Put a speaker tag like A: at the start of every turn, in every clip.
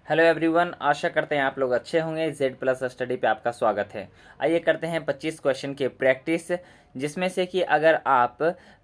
A: Hello everyone, आशा करते हैं आप लोग अच्छे होंगे। Z+ स्टडी पे आपका स्वागत है। आइए करते हैं 25 क्वेश्चन की प्रैक्टिस, जिसमें से कि अगर आप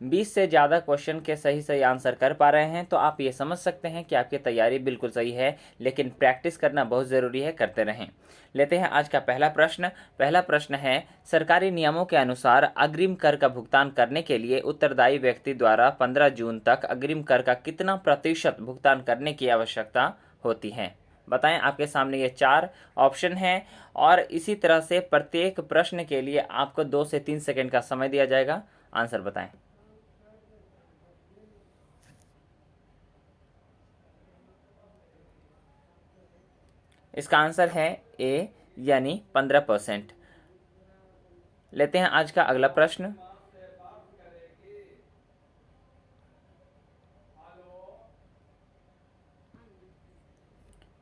A: 20 से ज़्यादा क्वेश्चन के सही सही आंसर कर पा रहे हैं तो आप ये समझ सकते हैं कि आपकी तैयारी बिल्कुल सही है, लेकिन प्रैक्टिस करना बहुत ज़रूरी है, करते रहें। लेते हैं आज का पहला प्रश्न। पहला प्रश्न है, सरकारी नियमों के अनुसार अग्रिम कर का भुगतान करने के लिए उत्तरदायी व्यक्ति द्वारा 15 जून तक अग्रिम कर का कितना प्रतिशत भुगतान करने की आवश्यकता होती है? बताएं। आपके सामने ये 4 ऑप्शन हैं और इसी तरह से प्रत्येक प्रश्न के लिए आपको 2 से 3 सेकंड का समय दिया जाएगा। आंसर बताएं। इसका आंसर है ए, यानी 15%। लेते हैं आज का अगला प्रश्न।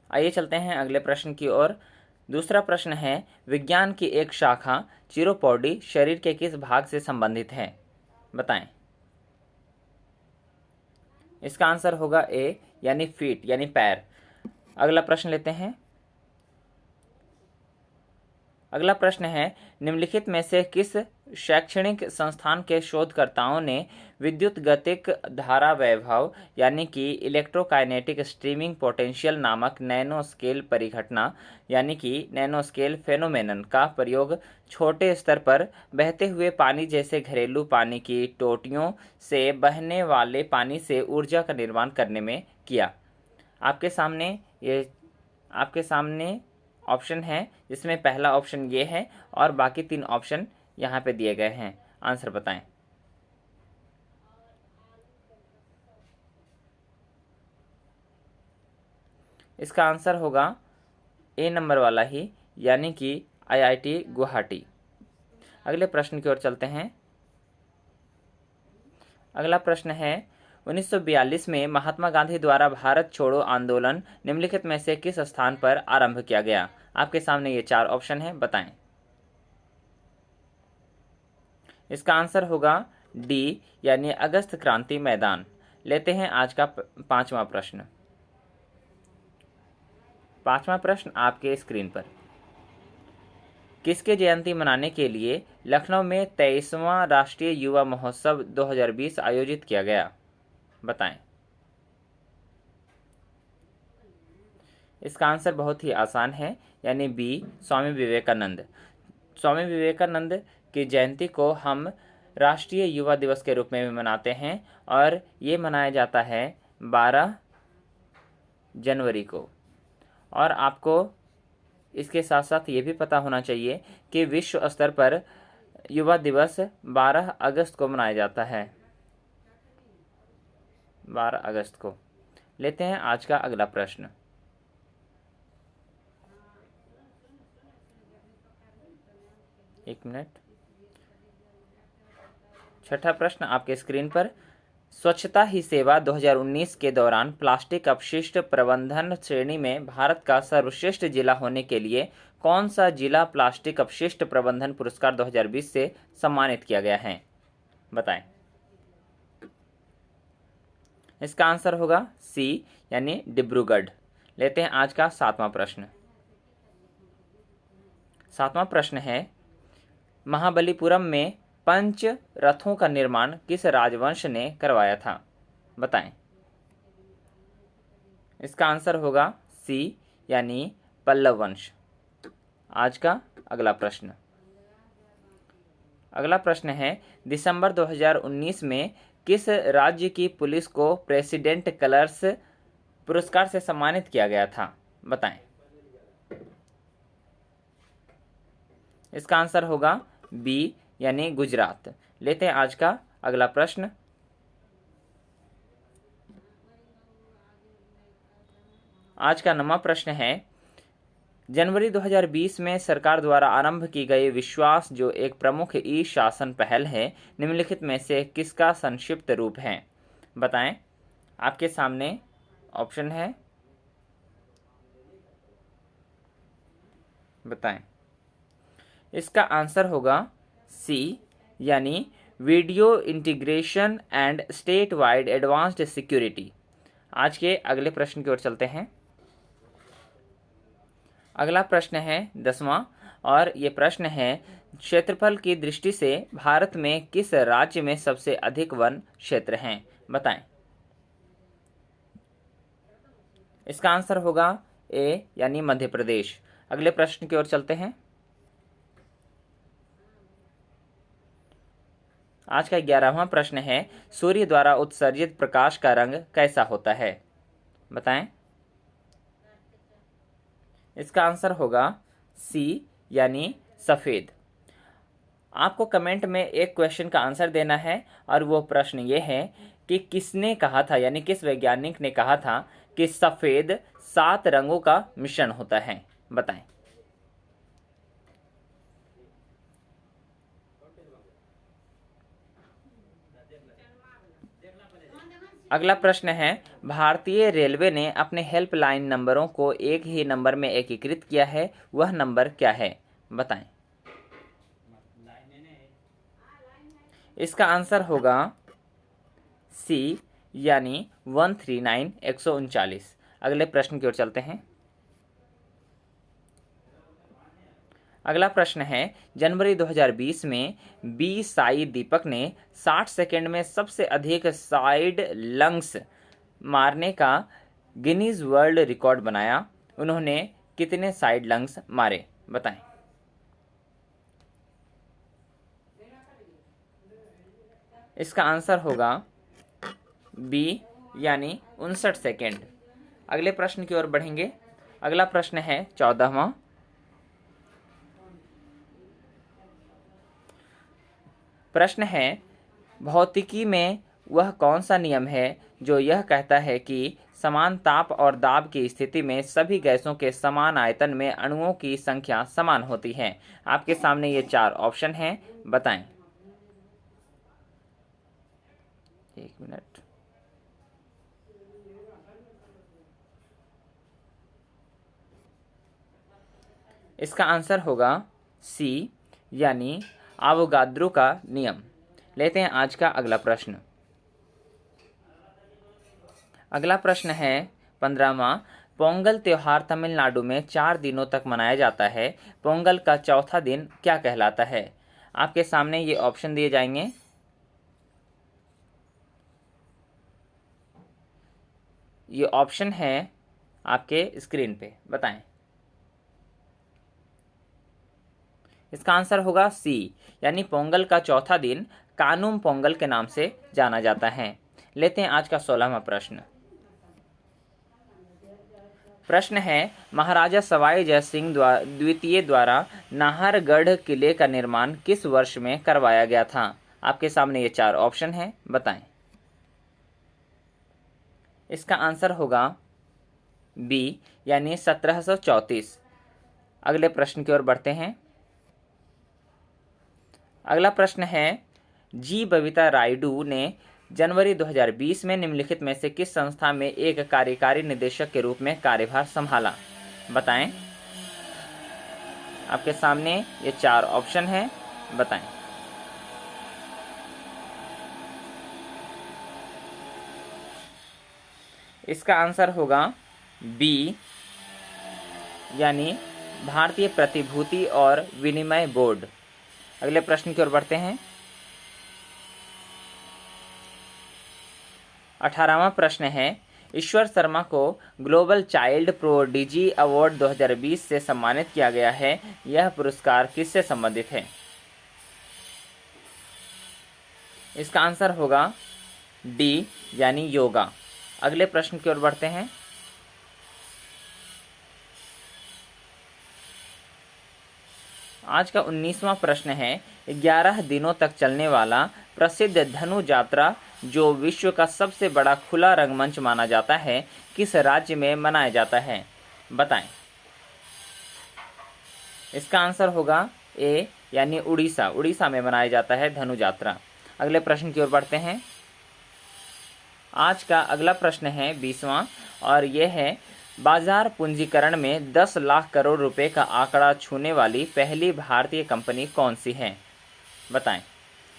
A: आइए चलते हैं अगले प्रश्न की ओर। दूसरा प्रश्न है, विज्ञान की एक शाखा चिरोपॉडी शरीर के किस भाग से संबंधित है? बताएं। इसका आंसर होगा ए, यानी फीट, यानी पैर। अगला प्रश्न लेते हैं। अगला प्रश्न है, निम्नलिखित में से किस शैक्षणिक संस्थान के शोधकर्ताओं ने विद्युत गतिक धारा वैभव यानी कि इलेक्ट्रोकाइनेटिक स्ट्रीमिंग पोटेंशियल नामक नैनो स्केल परिघटना यानी कि नैनो स्केल फेनोमेनन का प्रयोग छोटे स्तर पर बहते हुए पानी जैसे घरेलू पानी की टोटियों से बहने वाले पानी से ऊर्जा का निर्माण करने में किया? आपके सामने ऑप्शन है, जिसमें पहला ऑप्शन ये है और बाकी 3 ऑप्शन यहाँ पे दिए गए हैं। आंसर बताएं। इसका आंसर होगा ए नंबर वाला ही, यानी कि IIT गुवाहाटी। अगले प्रश्न की ओर चलते हैं। अगला प्रश्न है, 1942 में महात्मा गांधी द्वारा भारत छोड़ो आंदोलन निम्नलिखित में से किस स्थान पर आरंभ किया गया? आपके सामने ये 4 ऑप्शन हैं, बताएं। इसका आंसर होगा डी, यानी अगस्त क्रांति मैदान। लेते हैं आज का 5वां प्रश्न। 5वां प्रश्न आपके स्क्रीन पर। किसके जयंती मनाने के लिए लखनऊ में 23वां राष्ट्रीय युवा महोत्सव 2020 आयोजित किया गया? बताएं। इसका आंसर बहुत ही आसान है, यानी बी, स्वामी विवेकानंद। स्वामी विवेकानंद की जयंती को हम राष्ट्रीय युवा दिवस के रूप में भी मनाते हैं और ये मनाया जाता है 12 जनवरी को। और आपको इसके साथ साथ ये भी पता होना चाहिए कि विश्व स्तर पर युवा दिवस 12 अगस्त को मनाया जाता है, 12 अगस्त को। लेते हैं आज का अगला प्रश्न। एक मिनट। 6ठा प्रश्न आपके स्क्रीन पर। स्वच्छता ही सेवा 2019 के दौरान प्लास्टिक अपशिष्ट प्रबंधन श्रेणी में भारत का सर्वश्रेष्ठ जिला होने के लिए कौन सा जिला प्लास्टिक अपशिष्ट प्रबंधन पुरस्कार 2020 से सम्मानित किया गया है? बताएं। इसका आंसर होगा सी, यानी डिब्रूगढ़। लेते हैं आज का 7वां प्रश्न। 7वां प्रश्न है, महाबलीपुरम में पंच रथों का निर्माण किस राजवंश ने करवाया था? बताएं। इसका आंसर होगा सी, यानी पल्लव वंश। आज का अगला प्रश्न। अगला प्रश्न है, दिसंबर 2019 में किस राज्य की पुलिस को प्रेसिडेंट कलर्स पुरस्कार से सम्मानित किया गया था? बताएं। इसका आंसर होगा बी, यानी गुजरात। लेते हैं आज का अगला प्रश्न। आज का 9वां प्रश्न है, जनवरी 2020 में सरकार द्वारा आरंभ की गई विश्वास, जो एक प्रमुख ई शासन पहल है, निम्नलिखित में से किसका संक्षिप्त रूप है? बताएं। आपके सामने ऑप्शन है, बताएं। इसका आंसर होगा सी, यानी video integration and state wide advanced security. आज के अगले प्रश्न की ओर चलते हैं। अगला प्रश्न है 10वां, और ये प्रश्न है क्षेत्रफल की दृष्टि से भारत में किस राज्य में सबसे अधिक वन क्षेत्र हैं? बताएं। इसका आंसर होगा ए यानी मध्य प्रदेश। अगले प्रश्न की ओर चलते हैं। आज का 11वां प्रश्न है सूर्य द्वारा उत्सर्जित प्रकाश का रंग कैसा होता है? बताएं। इसका आंसर होगा सी यानी सफेद। आपको कमेंट में एक क्वेश्चन का आंसर देना है, और वो प्रश्न ये है कि किसने कहा था, यानी किस वैज्ञानिक ने कहा था कि सफेद 7 रंगों का मिश्रण होता है? बताएं। अगला प्रश्न है भारतीय रेलवे ने अपने हेल्पलाइन नंबरों को एक ही नंबर में एकीकृत किया है, वह नंबर क्या है? बताएं। इसका आंसर होगा सी यानी 139 139। अगले प्रश्न की ओर चलते हैं। अगला प्रश्न है जनवरी 2020 में बी साई दीपक ने 60 सेकंड में सबसे अधिक साइड लंग्स मारने का गिनीज वर्ल्ड रिकॉर्ड बनाया। उन्होंने कितने साइड लंग्स मारे? बताएं। इसका आंसर होगा बी यानी 59 सेकेंड। अगले प्रश्न की ओर बढ़ेंगे। अगला प्रश्न है 14वां। प्रश्न है भौतिकी में वह कौन सा नियम है जो यह कहता है कि समान ताप और दाब की स्थिति में सभी गैसों के समान आयतन में अणुओं की संख्या समान होती है? आपके सामने ये 4 ऑप्शन हैं, बताएं। 1 मिनट। इसका आंसर होगा सी यानी आवोगाद्रो का नियम। लेते हैं आज का अगला प्रश्न। अगला प्रश्न है 15वां। पोंगल त्योहार तमिलनाडु में 4 दिनों तक मनाया जाता है। पोंगल का चौथा दिन क्या कहलाता है? आपके सामने ये ऑप्शन दिए जाएंगे। ये ऑप्शन है आपके स्क्रीन पे, बताएं। इसका आंसर होगा सी यानी पोंगल का चौथा दिन कानुम पोंगल के नाम से जाना जाता है। लेते हैं आज का 16वां प्रश्न। प्रश्न है महाराजा सवाई जय सिंह द्वितीय द्वारा नाहरगढ़ किले का निर्माण किस वर्ष में करवाया गया था? आपके सामने ये 4 ऑप्शन हैं, बताएं। इसका आंसर होगा बी यानी 1734। अगले प्रश्न की ओर बढ़ते हैं। अगला प्रश्न है जी बबीता रायडू ने जनवरी 2020 में निम्नलिखित में से किस संस्था में एक कार्यकारी निदेशक के रूप में कार्यभार संभाला? बताएं। आपके सामने ये 4 ऑप्शन हैं, बताएं। इसका आंसर होगा बी यानी भारतीय प्रतिभूति और विनिमय बोर्ड। अगले प्रश्न की ओर बढ़ते हैं। 18वां प्रश्न है ईश्वर शर्मा को ग्लोबल चाइल्ड प्रोडिजी अवार्ड 2020 से सम्मानित किया गया है। यह पुरस्कार किससे संबंधित है? इसका आंसर होगा डी यानी योगा। अगले प्रश्न की ओर बढ़ते हैं। आज का 19वां प्रश्न है 11 दिनों तक चलने वाला प्रसिद्ध धनु यात्रा जो विश्व का सबसे बड़ा खुला रंगमंच माना जाता है किस राज्य में मनाया जाता है? बताएं। इसका आंसर होगा ए यानी उड़ीसा। उड़ीसा में मनाया जाता है धनु यात्रा। अगले प्रश्न की ओर बढ़ते हैं। आज का अगला प्रश्न है 20वां, और यह है बाजार पूंजीकरण में 10 लाख करोड़ रुपए का आंकड़ा छूने वाली पहली भारतीय कंपनी कौन सी है? बताएं।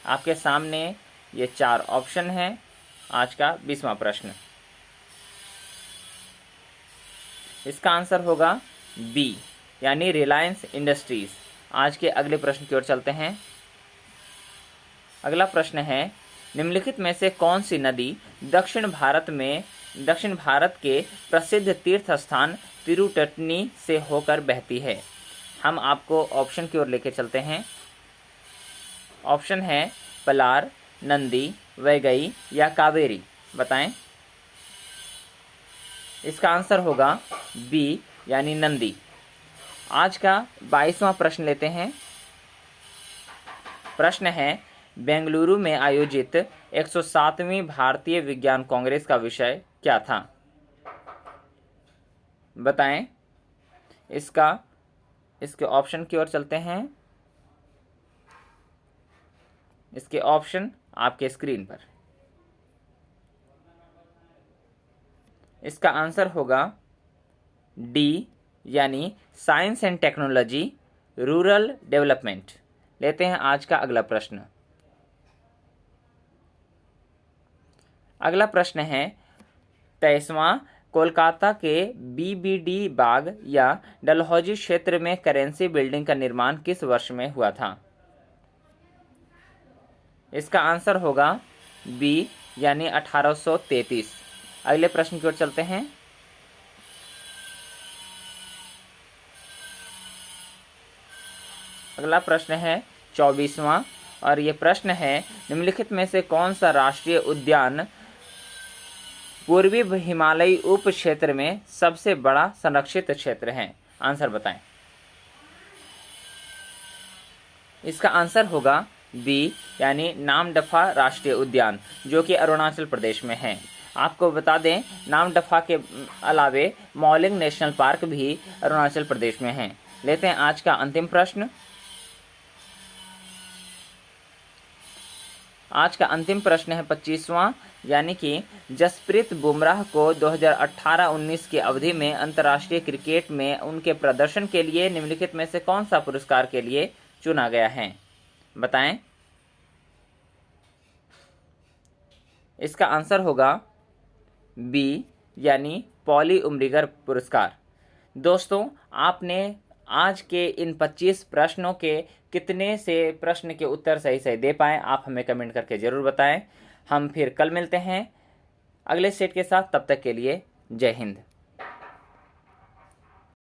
A: आपके सामने ये 4 ऑप्शन हैं। आज का 20वां प्रश्न। इसका आंसर होगा बी यानी रिलायंस इंडस्ट्रीज। आज के अगले प्रश्न की ओर चलते हैं। अगला प्रश्न है, निम्नलिखित में से कौन सी नदी दक्षिण भारत के प्रसिद्ध तीर्थ स्थान तिरुटनी से होकर बहती है? हम आपको ऑप्शन की ओर लेके चलते हैं। ऑप्शन है पलार, नंदी, वैगई या कावेरी। बताएं। इसका आंसर होगा बी यानी नंदी। आज का 22वां प्रश्न लेते हैं। प्रश्न है, बेंगलुरु में आयोजित 107वीं भारतीय विज्ञान कांग्रेस का विषय क्या था? बताएं। इसके ऑप्शन की ओर चलते हैं। इसके ऑप्शन आपके स्क्रीन पर। इसका आंसर होगा डी यानी science and technology, rural development. लेते हैं आज का अगला प्रश्न। अगला प्रश्न है, 23वां कोलकाता के बीबीडी बाग या डलहौजी क्षेत्र में करेंसी बिल्डिंग का निर्माण किस वर्ष में हुआ था? इसका आंसर होगा बी यानी 1833। अगले प्रश्न की ओर चलते हैं। अगला प्रश्न है 24वां और ये प्रश्न है, निम्नलिखित में से कौन सा राष्ट्रीय उद्यान पूर्वी हिमालयी उप क्षेत्र में सबसे बड़ा संरक्षित क्षेत्र है? आंसर बताएं। इसका आंसर होगा बी यानी नामदफा राष्ट्रीय उद्यान, जो कि अरुणाचल प्रदेश में है। आपको बता दें, नामदफा के अलावे मौलिंग नेशनल पार्क भी अरुणाचल प्रदेश में है। लेते हैं आज का अंतिम प्रश्न। आज का अंतिम प्रश्न है 25वां, यानी कि जसप्रीत बुमराह को 2018-19 की अवधि में अंतर्राष्ट्रीय क्रिकेट में उनके प्रदर्शन के लिए निम्नलिखित में से कौन सा पुरस्कार के लिए चुना गया है? बताएं। इसका आंसर होगा बी यानी पॉली उमरिगर पुरस्कार। दोस्तों, आपने आज के इन 25 प्रश्नों के कितने से प्रश्न के उत्तर सही दे पाए, आप हमें कमेंट करके जरूर बताएं। हम फिर कल मिलते हैं अगले सेट के साथ। तब तक के लिए जय हिंद।